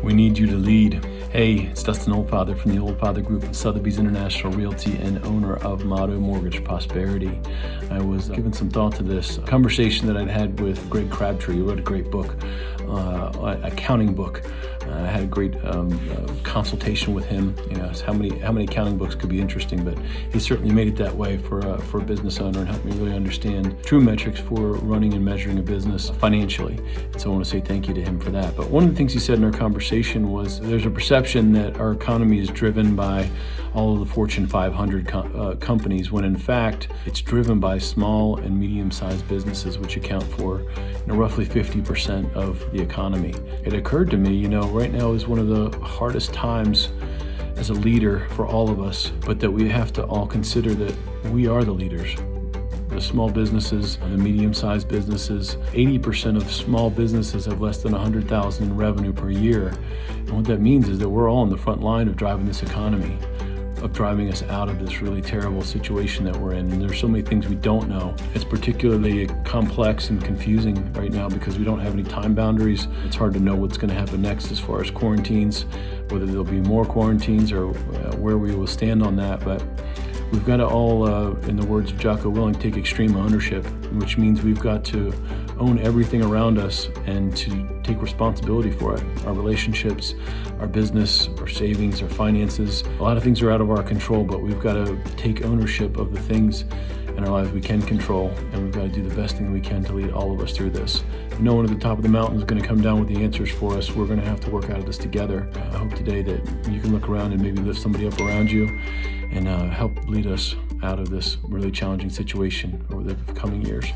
We need you to lead. Hey, it's Dustin Oldfather from the Oldfather Group of Sotheby's International Realty and owner of Motto Mortgage Prosperity. I was giving some thought to this conversation that I'd had with Greg Crabtree, who wrote a great book, accounting book. I had a great consultation with him. You know, how many accounting books could be interesting, but he certainly made it that way for a business owner and helped me really understand true metrics for running and measuring a business financially. And so I want to say thank you to him for that. But one of the things he said in our conversation was there's a perception that our economy is driven by all of the Fortune 500 companies, when in fact it's driven by small and medium-sized businesses, which account for roughly 50% of the economy. It occurred to me, right now is one of the hardest times as a leader for all of us, but that we have to all consider that we are the leaders. The small businesses, the medium-sized businesses, 80% of small businesses have less than 100,000 in revenue per year. And what that means is that we're all on the front line of driving this economy, of driving us out of this really terrible situation that we're in. And there's so many things we don't know. It's particularly complex and confusing right now because we don't have any time boundaries. It's hard to know what's going to happen next as far as quarantines, whether there'll be more quarantines or where we will stand on that. But we've got to all, in the words of Jocko Willink, take extreme ownership, which means we've got to own everything around us and to take responsibility for it. Our relationships, our business, our savings, our finances. A lot of things are out of our control, but we've got to take ownership of the things in our lives we can control, and we've got to do the best thing we can to lead all of us through this. No one at the top of the mountain is going to come down with the answers for us. We're going to have to work out of this together. I hope today that you can look around and maybe lift somebody up around you and help lead us out of this really challenging situation over the coming years.